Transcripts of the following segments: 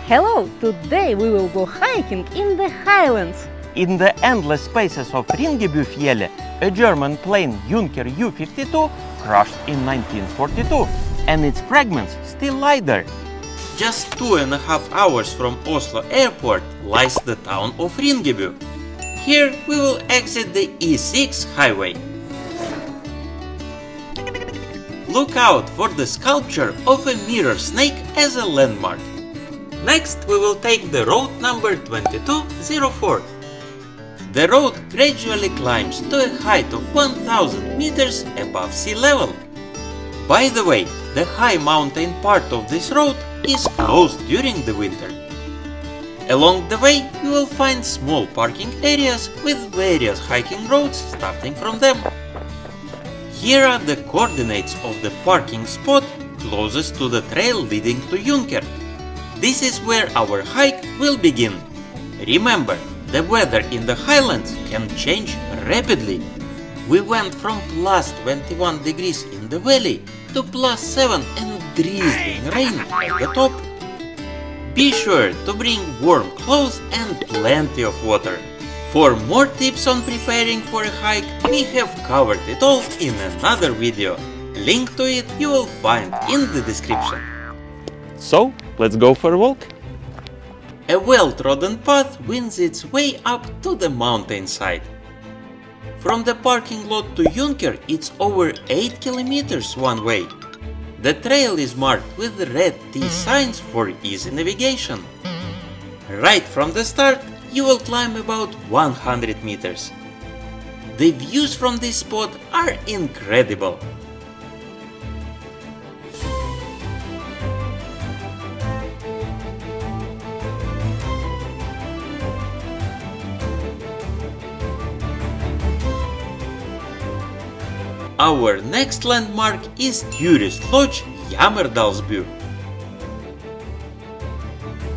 Hello! Today we will go hiking in the highlands. In the endless spaces of Ringebufjellet, a German plane Junker Ju-52 crashed in 1942, and its fragments still lie there. Just 2.5 hours from Oslo airport lies the town of Ringebu. Here we will exit the E6 highway. Look out for the sculpture of a mirror snake as a landmark. Next we will take the road number 2204. The road gradually climbs to a height of 1000 meters above sea level. By the way, the high mountain part of this road is closed during the winter. Along the way you will find small parking areas with various hiking roads starting from them. Here are the coordinates of the parking spot closest to the trail leading to Junker. This is where our hike will begin. Remember, the weather in the highlands can change rapidly. We went from plus 21 degrees in the valley to plus 7 and drizzling rain at the top. Be sure to bring warm clothes and plenty of water. For more tips on preparing for a hike, we have covered it all in another video. Link to it you will find in the description. So, let's go for a walk. A well-trodden path winds its way up to the mountainside. From the parking lot to Junker it's over 8 kilometers one way. The trail is marked with red T signs for easy navigation. Right from the start you will climb about 100 meters. The views from this spot are incredible. Our next landmark is tourist lodge Jammerdalsbu.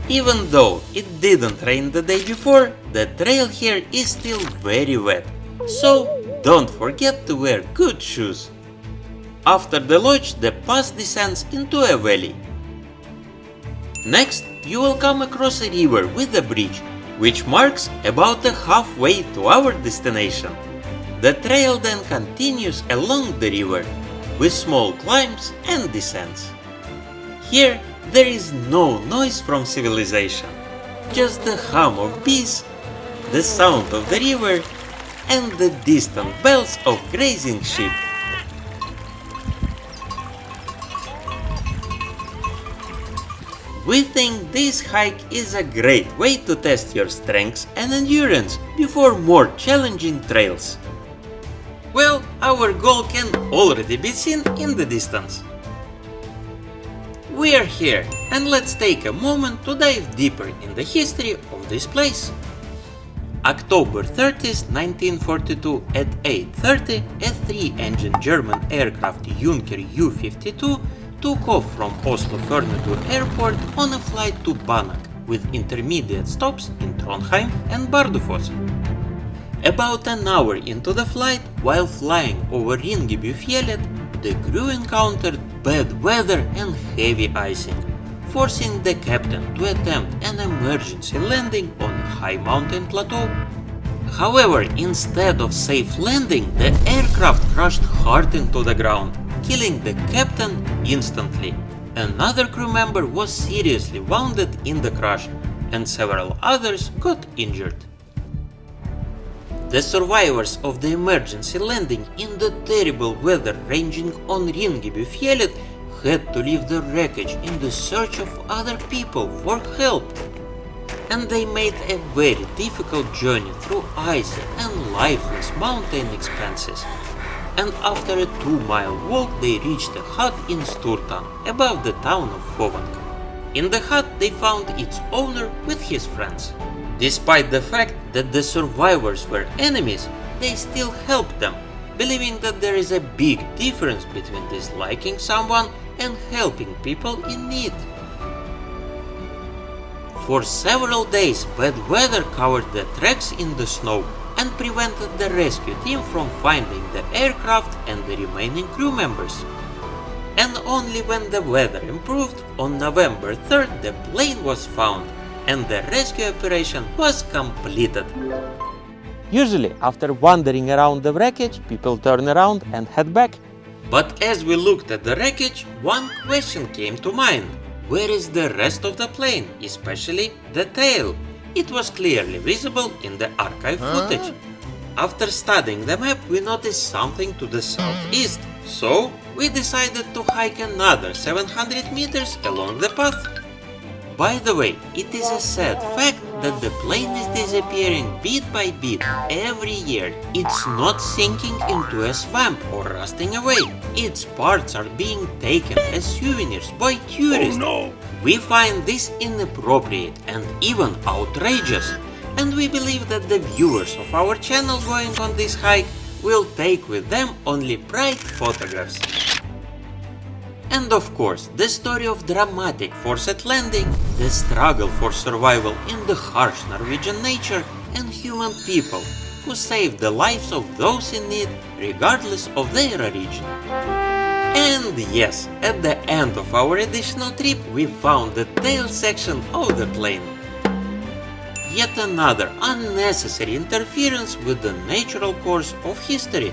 Even though it didn't rain the day before, the trail here is still very wet, so don't forget to wear good shoes. After the lodge, the pass descends into a valley. Next, you will come across a river with a bridge, which marks about halfway to our destination. The trail then continues along the river, with small climbs and descents. Here there is no noise from civilization, just the hum of bees, the sound of the river, and the distant bells of grazing sheep. We think this hike is a great way to test your strengths and endurance before more challenging trails. Well, our goal can already be seen in the distance. We are here, and let's take a moment to dive deeper in the history of this place. October 30th, 1942 at 8:30, a 3-engine German aircraft Junker Ju-52 took off from Oslo Fornebu Airport on a flight to Banak, with intermediate stops in Trondheim and Bardufoss. About an hour into the flight, while flying over Ringebufjellet, the crew encountered bad weather and heavy icing, forcing the captain to attempt an emergency landing on a high mountain plateau. However, instead of safe landing, the aircraft crashed hard into the ground, killing the captain instantly. Another crew member was seriously wounded in the crash, and several others got injured. The survivors of the emergency landing in the terrible weather ranging on Ringebufjellet had to leave the wreckage in the search of other people for help. And they made a very difficult journey through icy and lifeless mountain expanses. And after a 2-mile walk they reached a hut in Sturtan, above the town of Fovank. In the hut they found its owner with his friends. Despite the fact that the survivors were enemies, they still helped them, believing that there is a big difference between disliking someone and helping people in need. For several days, bad weather covered the tracks in the snow and prevented the rescue team from finding the aircraft and the remaining crew members. and only when the weather improved on November 3rd the plane was found and the rescue operation was completed. Usually, after wandering around the wreckage, people turn around and head back. But as we looked at the wreckage, one question came to mind. Where is the rest of the plane, especially the tail? It was clearly visible in the archive footage. After studying the map, we noticed something to the southeast, so we decided to hike another 700 meters along the path. By the way, it is a sad fact that the plane is disappearing bit by bit every year. It's not sinking into a swamp or rusting away. Its parts are being taken as souvenirs by tourists. Oh no! We find this inappropriate and even outrageous, and we believe that the viewers of our channel going on this hike will take with them only bright photographs. And of course, the story of dramatic forced landing, the struggle for survival in the harsh Norwegian nature, and human people who saved the lives of those in need regardless of their origin. And yes, at the end of our additional trip, we found the tail section of the plane. Yet another unnecessary interference with the natural course of history.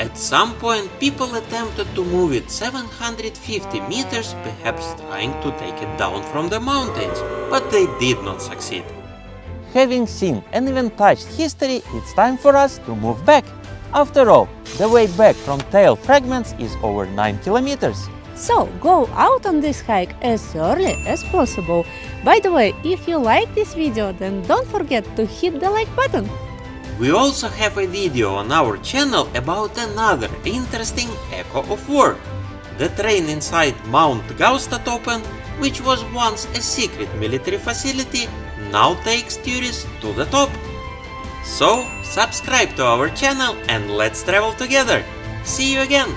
At some point, people attempted to move it 750 meters, perhaps trying to take it down from the mountains, but they did not succeed. Having seen and even touched history, it's time for us to move back. After all, the way back from tail fragments is over 9 kilometers. So go out on this hike as early as possible. By the way, if you like this video, then don't forget to hit the like button. We also have a video on our channel about another interesting echo of war. The train inside Mount Gaustatoppen, which was once a secret military facility, now takes tourists to the top. So, subscribe to our channel and let's travel together. See you again!